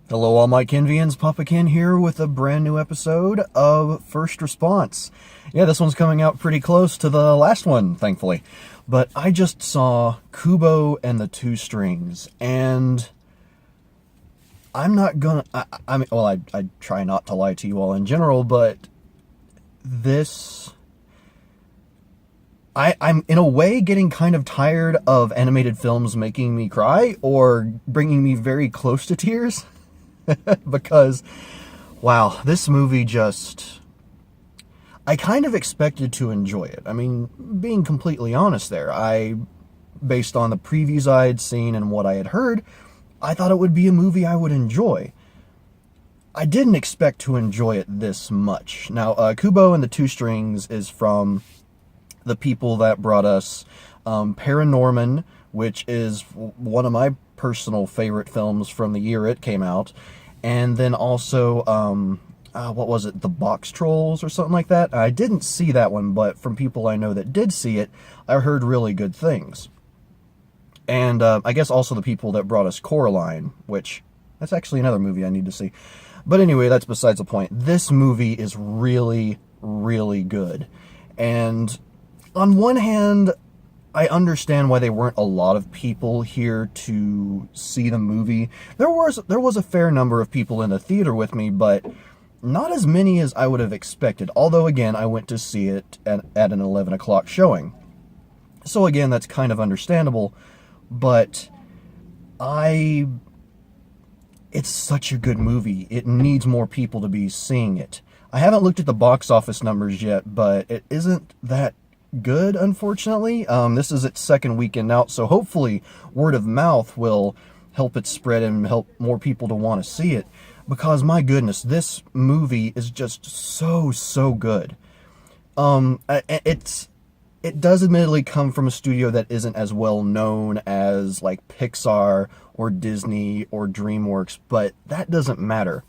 Hello all my Kenvians, Papa Ken here with a brand new episode of First Response. Yeah, this one's coming out pretty close to the last one, thankfully. But I just saw Kubo and the Two Strings, and I'm not gonna, I try not to lie to you all in general, but this, I'm in a way getting kind of tired of animated films making me cry or bringing me very close to tears. Because, wow, this movie just... I kind of expected to enjoy it. I mean, being completely honest there, based on the previews I had seen and what I had heard, I thought it would be a movie I would enjoy. I didn't expect to enjoy it this much. Now, Kubo and the Two Strings is from the people that brought us Paranorman, which is one of my personal favorite films from the year it came out. And then also, what was it, The Box Trolls or something like that? I didn't see that one, but from people I know that did see it, I heard really good things. And I guess also the people that brought us Coraline, which, that's actually another movie I need to see. But anyway, that's besides the point. This movie is really, really good. And on one hand, I understand why there weren't a lot of people here to see the movie. There was a fair number of people in the theater with me, but not as many as I would have expected. Although, again, I went to see it at an 11 o'clock showing. So, again, that's kind of understandable. But it's such a good movie. It needs more people to be seeing it. I haven't looked at the box office numbers yet, but it isn't that good, unfortunately. This is its second weekend out, so hopefully word of mouth will help it spread and help more people to want to see it, because my goodness, this movie is just so good. It does admittedly come from a studio that isn't as well known as like Pixar or Disney or DreamWorks, but that doesn't matter.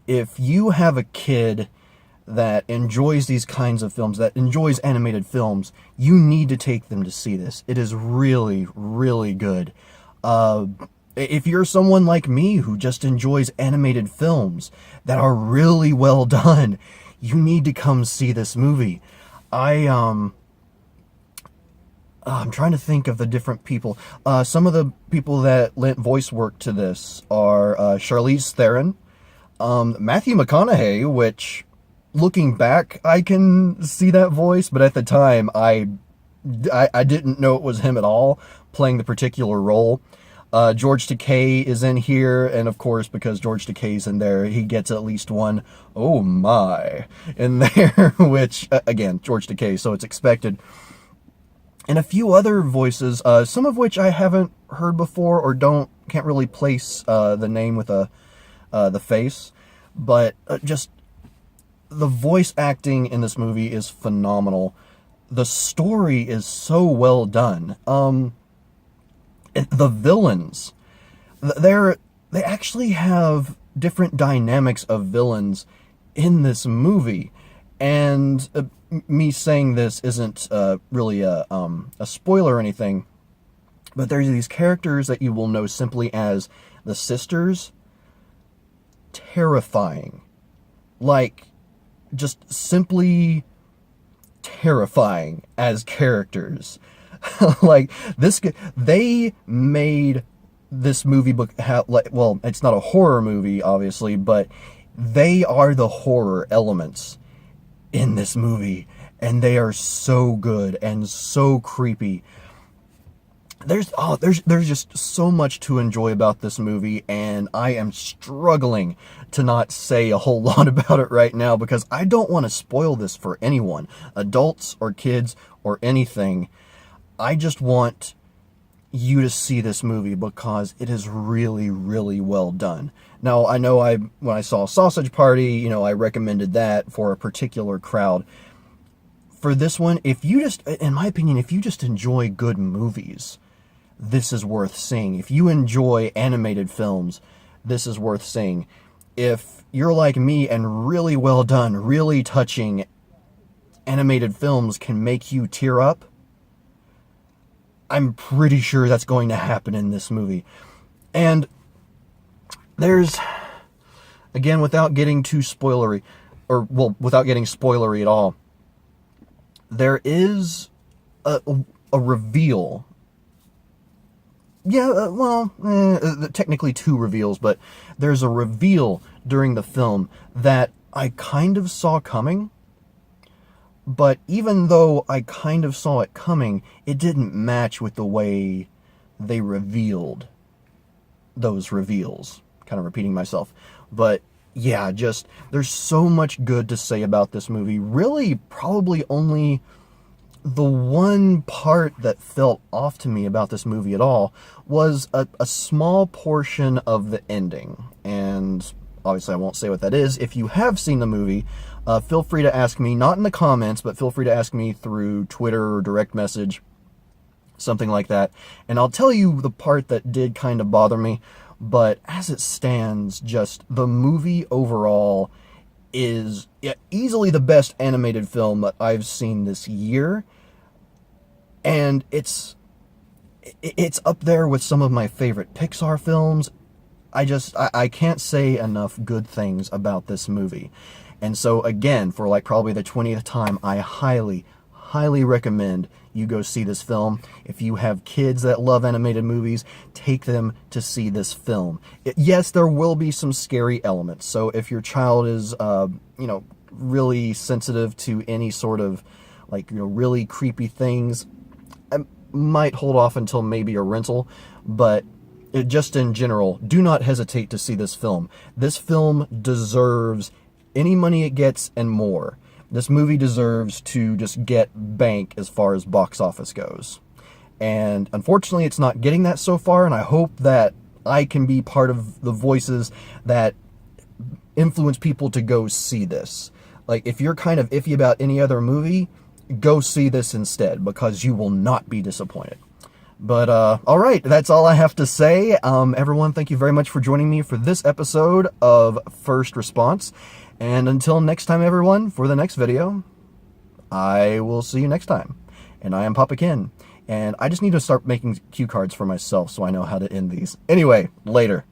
If you have a kid that enjoys these kinds of films, that enjoys animated films, you need to take them to see this. It is really, really good. If you're someone like me who just enjoys animated films that are really well done, you need to come see this movie. I'm trying to think of the different people. Some of the people that lent voice work to this are Charlize Theron, Matthew McConaughey, which, looking back, I can see that voice, but at the time, I didn't know it was him at all, playing the particular role. George Takei is in here, and of course, because George Takei's in there, he gets at least one, oh my, in there, which, again, George Takei, so it's expected. And a few other voices, some of which I haven't heard before, or can't really place the name with the face, but just the voice acting in this movie is phenomenal. The story is so well done. The villains, they actually have different dynamics of villains in this movie. And me saying this isn't really a spoiler or anything, but there's these characters that you will know simply as the sisters. Terrifying. Like, just simply terrifying as characters. Like, they made this movie well, it's not a horror movie, obviously, but they are the horror elements in this movie, and they are so good and so creepy. There's just so much to enjoy about this movie, and I am struggling to not say a whole lot about it right now, because I don't want to spoil this for anyone, adults or kids or anything. I just want you to see this movie because it is really, really well done. Now, I know when I saw Sausage Party, I recommended that for a particular crowd. For this one, in my opinion, if you just enjoy good movies, this is worth seeing. If you enjoy animated films, this is worth seeing. If you're like me and really well done, really touching animated films can make you tear up, I'm pretty sure that's going to happen in this movie. And there's, again, without getting too spoilery, or, well, without getting spoilery at all, there is a reveal. Yeah, technically two reveals, but there's a reveal during the film that I kind of saw coming. But even though I kind of saw it coming, it didn't match with the way they revealed those reveals. Kind of repeating myself. But yeah, just, there's so much good to say about this movie. Really, probably only the one part that felt off to me about this movie at all was a small portion of the ending. And obviously I won't say what that is. If you have seen the movie, feel free to ask me, not in the comments, but feel free to ask me through Twitter or direct message, something like that. And I'll tell you the part that did kind of bother me. But as it stands, just the movie overall is easily the best animated film that I've seen this year. And it's up there with some of my favorite Pixar films. I can't say enough good things about this movie. And so again, for like probably the 20th time, I highly, highly recommend you go see this film. If you have kids that love animated movies, take them to see this film. Yes, there will be some scary elements. So if your child is, really sensitive to any sort of, really creepy things, I might hold off until maybe a rental. But just in general, do not hesitate to see this film. This film deserves any money it gets and more. This movie deserves to just get bank as far as box office goes. And unfortunately, it's not getting that so far, and I hope that I can be part of the voices that influence people to go see this. Like, if you're kind of iffy about any other movie, go see this instead, because you will not be disappointed. But, alright, that's all I have to say. Everyone, thank you very much for joining me for this episode of First Response. And until next time, everyone, for the next video, I will see you next time. And I am Papa Ken. And I just need to start making cue cards for myself so I know how to end these. Anyway, later.